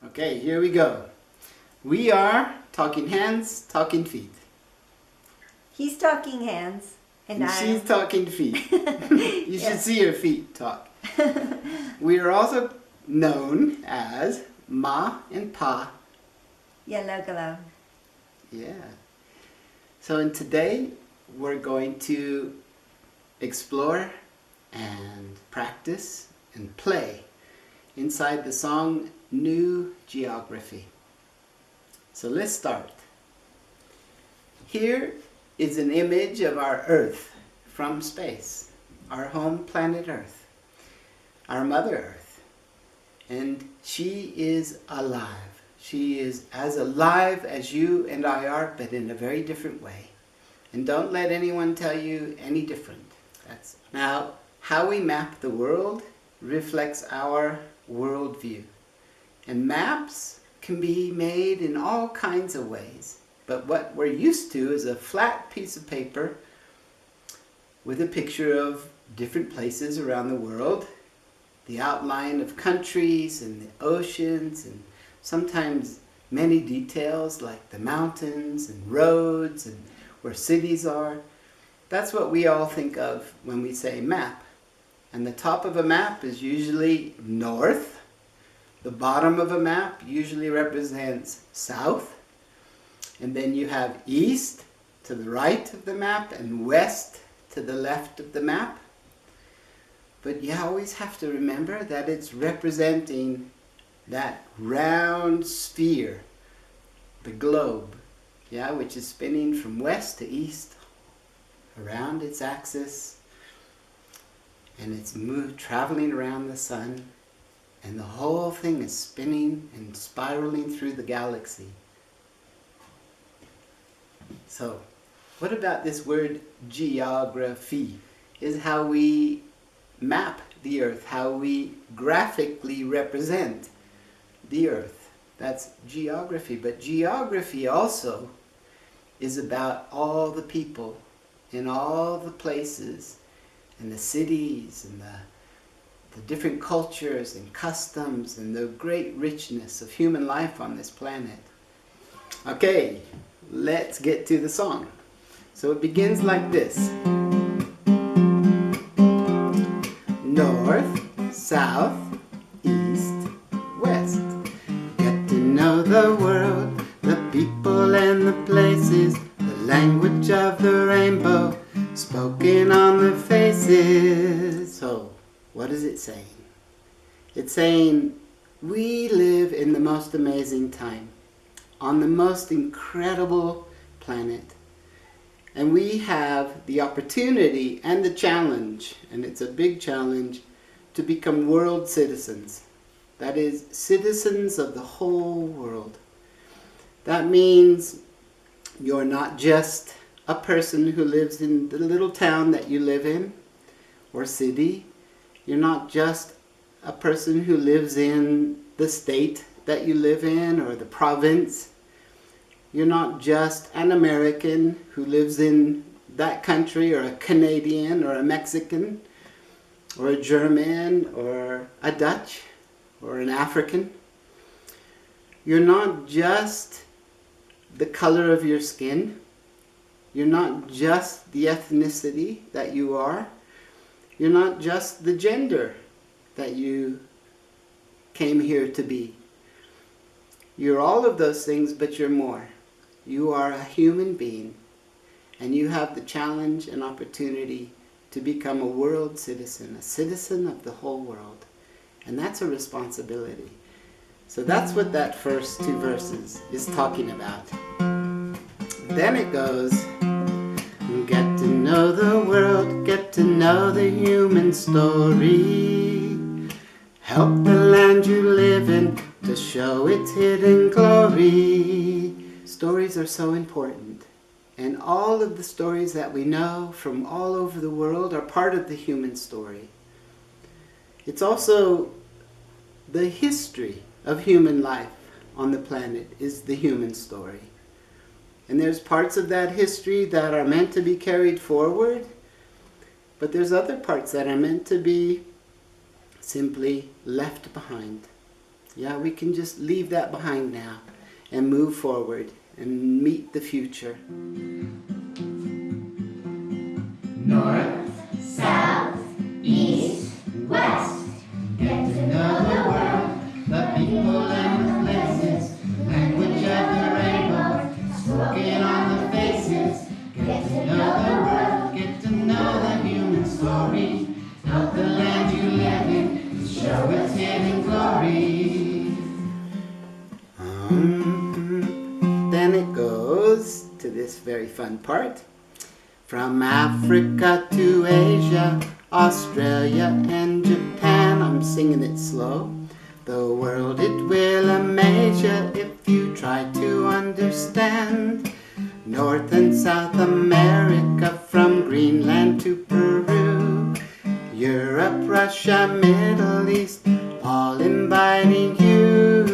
Okay, here we go. We are talking hands, talking feet. He's talking hands, and she's talking feet. You should see her feet talk. We are also known as Ma and Pa. Yellow glow. Yeah. So today we're going to explore and practice and play inside the song New Geography. So let's start. Here is an image of our Earth from space, our home planet Earth, our Mother Earth. And she is alive. She is as alive as you and I are, but in a very different way. And don't let anyone tell you any different. Now, how we map the world reflects our worldview. And maps can be made in all kinds of ways. But what we're used to is a flat piece of paper with a picture of different places around the world, the outline of countries and the oceans, and sometimes many details like the mountains and roads and where cities are. That's what we all think of when we say map. And the top of a map is usually north. The bottom of a map usually represents south. And then you have east to the right of the map and west to the left of the map. But you always have to remember that it's representing that round sphere, the globe, which is spinning from west to east around its axis, and it's traveling around the sun, and the whole thing is spinning and spiraling through the galaxy. So, what about this word geography? Is how we map the Earth, how we graphically represent the Earth. That's geography. But geography also is about all the people in all the places and the cities and the different cultures and customs and the great richness of human life on this planet. Okay, let's get to the song. So it begins like this. North, south, east, west. Get to know the world, the people and the places, the language of the rainbow, spoken on the faces. So, what is it saying? It's saying we live in the most amazing time, on the most incredible planet. And we have the opportunity and the challenge, and it's a big challenge, to become world citizens. That is, citizens of the whole world. That means you're not just a person who lives in the little town that you live in, or city. You're not just a person who lives in the state that you live in, or the province. You're not just an American who lives in that country, or a Canadian, or a Mexican, or a German, or a Dutch, or an African. You're not just the color of your skin. You're not just the ethnicity that you are. You're not just the gender that you came here to be. You're all of those things, but you're more. You are a human being, and you have the challenge and opportunity to become a world citizen, a citizen of the whole world. And that's a responsibility. So that's what that first two verses is talking about. Then it goes, get to know the world, get to know the human story. Help the land you live in to show its hidden glory. Stories are so important. And all of the stories that we know from all over the world are part of the human story. It's also the history of human life on the planet is the human story. And there's parts of that history that are meant to be carried forward, but there's other parts that are meant to be simply left behind. Yeah, we can just leave that behind now and move forward and meet the future. North, south, east, west. Get to know the world, the people and the places, language of the rainbow, spoken on the faces. Get to know the world, get to know the human story, of the land you live in, show its hidden glory. Then it goes to this very fun part. From Africa to Asia, Australia and Japan. I'm singing it slow. The world it will amaze you if you try to understand. North and South America, from Greenland to Peru, Europe, Russia, Middle East, all inviting you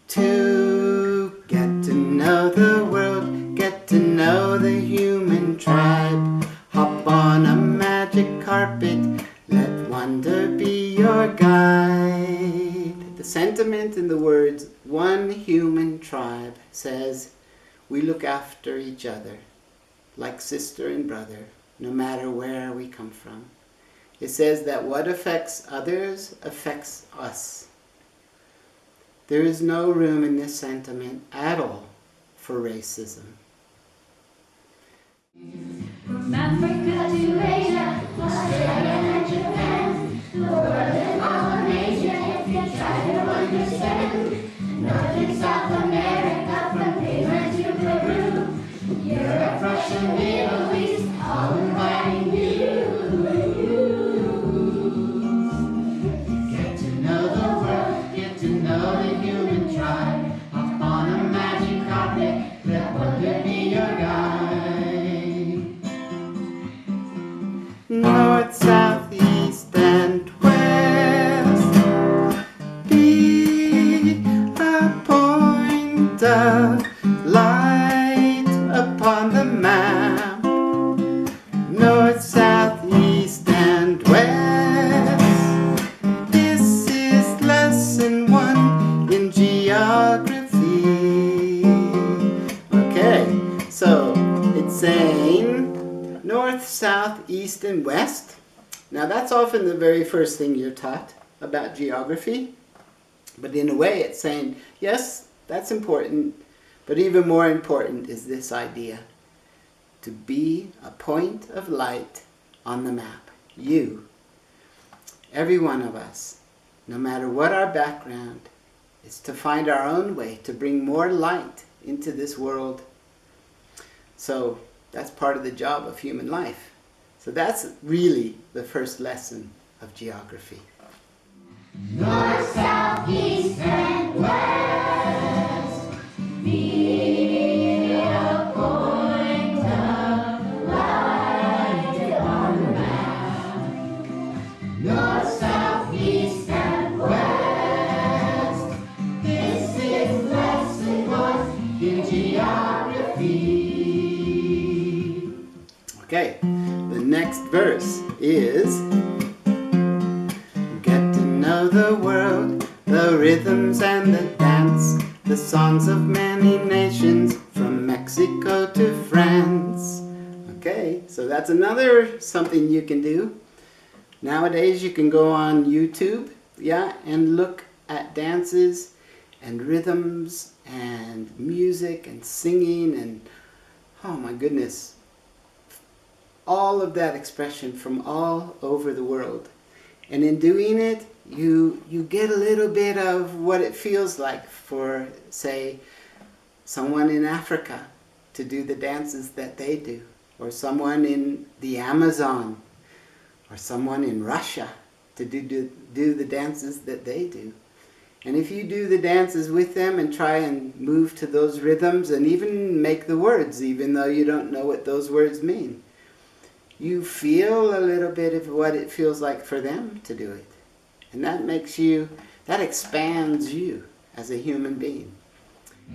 to get to know the world, get to know the human tribe. Hop on a magic carpet, let wonder be your guide. The sentiment in the words one human tribe says we look after each other like sister and brother, no matter where we come from. It says that what affects others affects us. There is no room in this sentiment at all for racism. From Africa to Asia, Australia and Japan, the world is all amazing if you try to understand. North and South America, from Greenland to Peru, Europe, Russia, Middle East, all inviting you. Get to know the world, get to know the human tribe. Hop on a magic carpet, let wonder be your guide. North, south, east and west, be a point of light upon the map. North, south, east and west. This is lesson 1 in geography. Okay, so it's saying north, south, east, and west. Now that's often the very first thing you're taught about geography. But in a way it's saying, yes, that's important, but even more important is this idea. To be a point of light on the map. You. Every one of us, no matter what our background, is to find our own way to bring more light into this world. So that's part of the job of human life. So that's really the first lesson of geography. North, south, east, and west. Be a point of light on the map. North, south, east, and west. This is lesson 1 in geography. Okay, the next verse is get to know the world, the rhythms and the dance, the songs of many nations, from Mexico to France. Okay, so that's another something you can do. Nowadays you can go on YouTube, yeah, and look at dances and rhythms and music and singing and, oh my goodness, all of that expression from all over the world. And in doing it, you get a little bit of what it feels like for, say, someone in Africa to do the dances that they do, or someone in the Amazon, or someone in Russia to do the dances that they do. And if you do the dances with them and try and move to those rhythms and even make the words, even though you don't know what those words mean, you feel a little bit of what it feels like for them to do it. And that makes you, that expands you as a human being.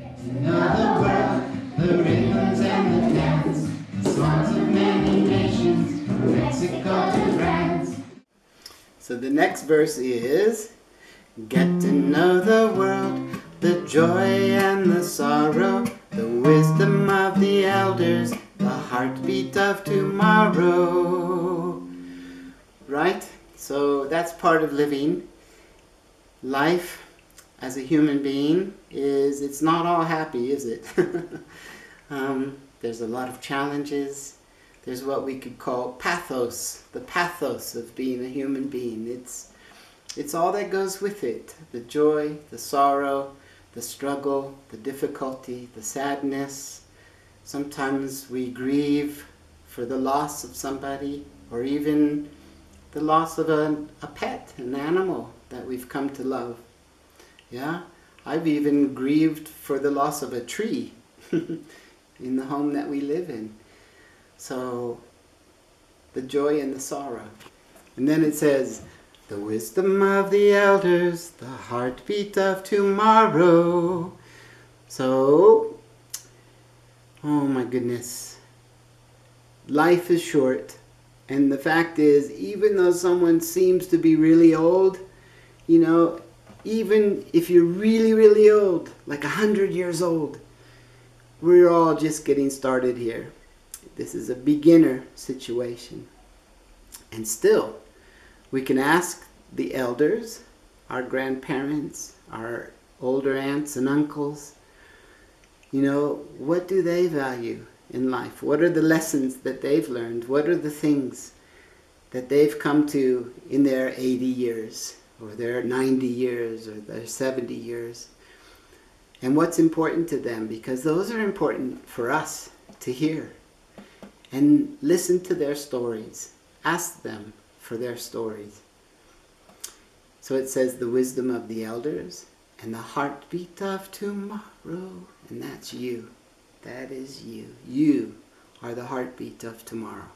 Another world, the rhythms and the dance, songs of many nations, from Mexico to France. So the next verse is, get to know the world, the joy and the sorrow, the wisdom of the elders, the heartbeat of tomorrow. Right? So that's part of living. Life as a human being it's not all happy, is it? There's a lot of challenges. There's what we could call pathos, the pathos of being a human being. It's all that goes with it. The joy, the sorrow, the struggle, the difficulty, the sadness. Sometimes we grieve for the loss of somebody, or even the loss of a pet, an animal that we've come to love. Yeah? I've even grieved for the loss of a tree in the home that we live in. So, the joy and the sorrow. And then it says, the wisdom of the elders, the heartbeat of tomorrow. So, oh my goodness. Life is short. And the fact is, even though someone seems to be really old, you know, even if you're really, really old, like 100 years old, we're all just getting started here. This is a beginner situation. And still, we can ask the elders, our grandparents, our older aunts and uncles, you know, what do they value in life? What are the lessons that they've learned? What are the things that they've come to in their 80 years, or their 90 years, or their 70 years? And what's important to them? Because those are important for us to hear. And listen to their stories. Ask them for their stories. So it says the wisdom of the elders and the heartbeat of tomorrow. And that's you. That is you. You are the heartbeat of tomorrow.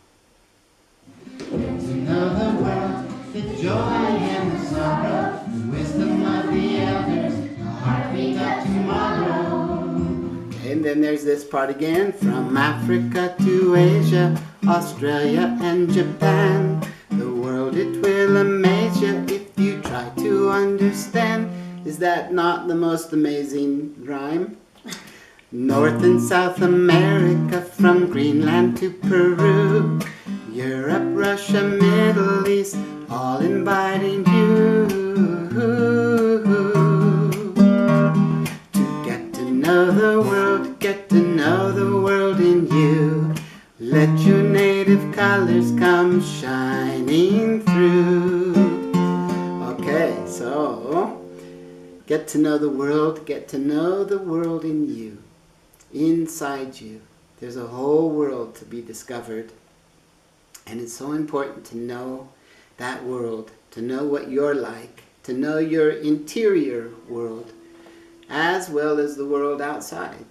Get to know the world, the joy and the sorrow, the wisdom of the elders, the heartbeat of tomorrow. And then there's this part again. From Africa to Asia, Australia and Japan, the world it will amaze you if you try to understand. Is that not the most amazing rhyme? North and South America, from Greenland to Peru, Europe, Russia, Middle East, all inviting you to get to know the world, get to know the world in you. Let your native colors come shining through. Okay, so get to know the world, get to know the world in you. Inside you, there's a whole world to be discovered, and it's so important to know that world, to know what you're like, to know your interior world, as well as the world outside.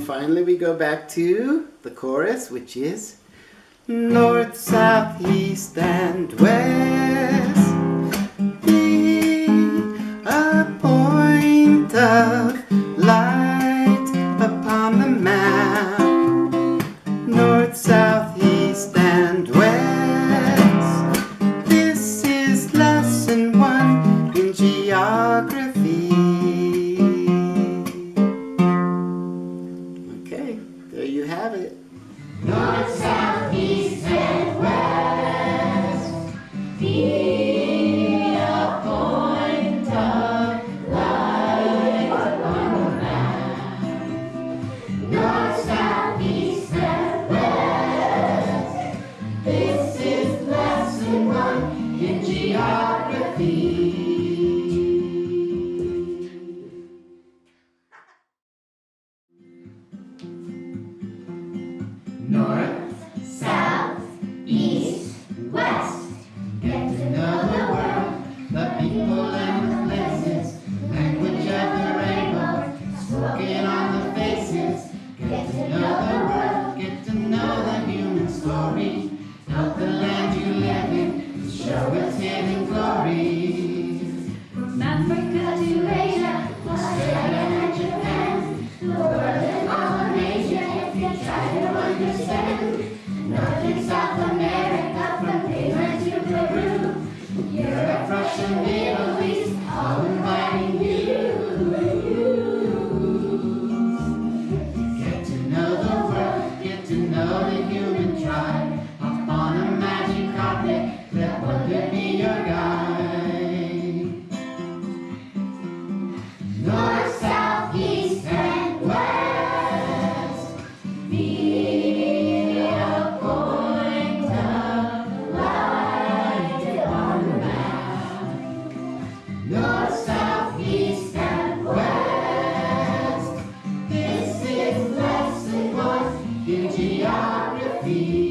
Finally, we go back to the chorus, which is north, south, east, and west. Be a point of light upon the map. North, south, east, and west. This is lesson 1 in geography. There you have it. North, south, east, and west. Be a point of light upon the map. North, south, east, and west. This is lesson 1 in geography. North, south, east, west. story of the land you live in, to show its hidden glory. From Africa to Asia, Australia and Japan, the world and all of Asia, if you try to understand. North and South America, from Greenland to Peru, Europe, Russia, Middle East, all inviting you. Get to know the world, get to know the human tribe. Hop on a magic carpet, let wonder be your guide. North, South, East, and West, be a point of light on the map. North, south, east, and west. This is lesson 1 in geography.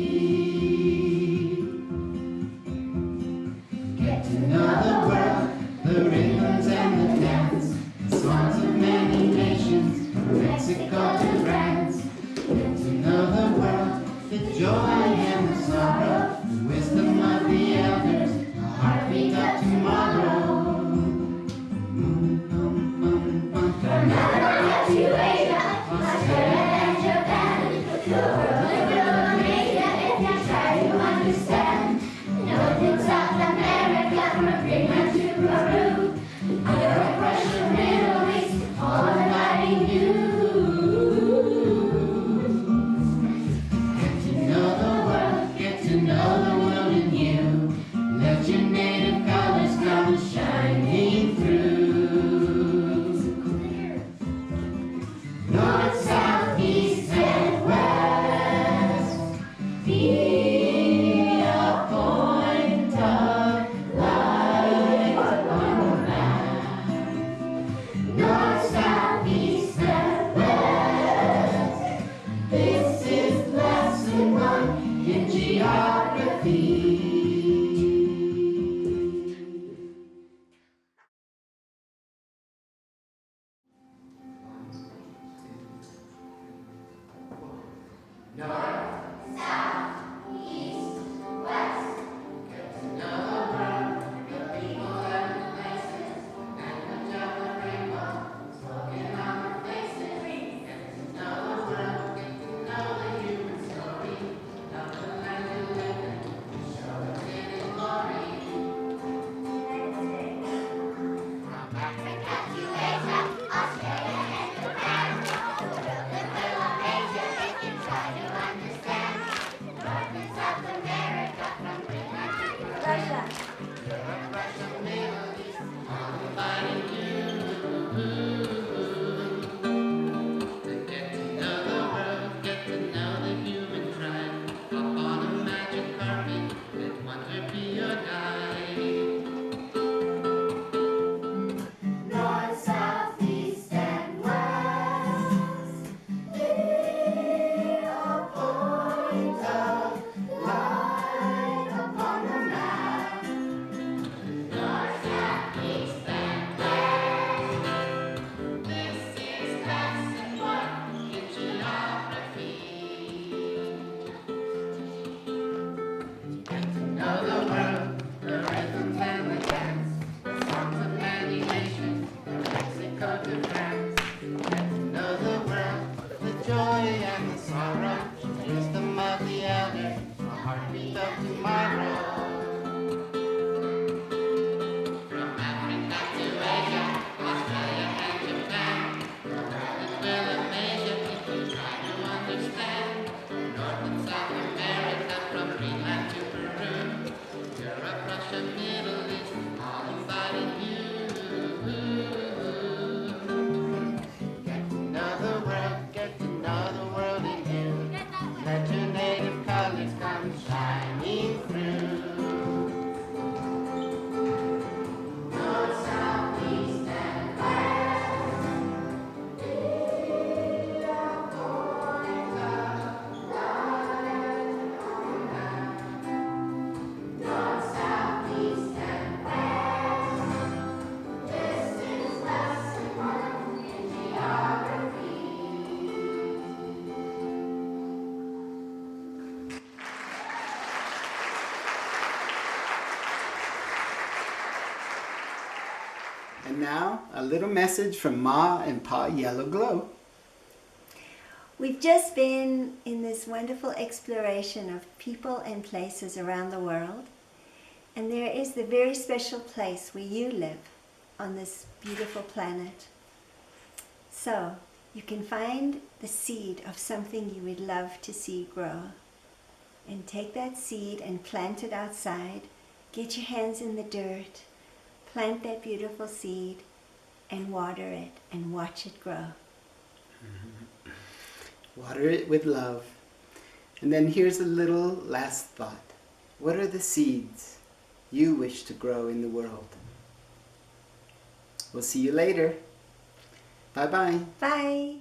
Get to know the world, the rhythms and the dance, the songs of many nations, from Mexico to France. Get to know the world, the joy and the sorrow, the wisdom of the elders, the heartbeat of tomorrow. From Africa to Asia, Australia and Japan, the world and middle of Asia, if you try to understand. North and South America, from Greenland to Peru, Europe, Russia, Middle East, all inviting you. Get to know the world, get to know the world in you. Let your native colors come shining through. North, south, east, and west. Be a point of light on the map. North, south, east, and west. This is lesson 1 in geography. now, a little message from Ma and Pa Yellow Glow. We've just been in this wonderful exploration of people and places around the world. And there is the very special place where you live on this beautiful planet. So you can find the seed of something you would love to see grow. And take that seed and plant it outside. Get your hands in the dirt. Plant that beautiful seed and water it and watch it grow. Water it with love. And then here's a little last thought. What are the seeds you wish to grow in the world? We'll see you later. Bye-bye. Bye.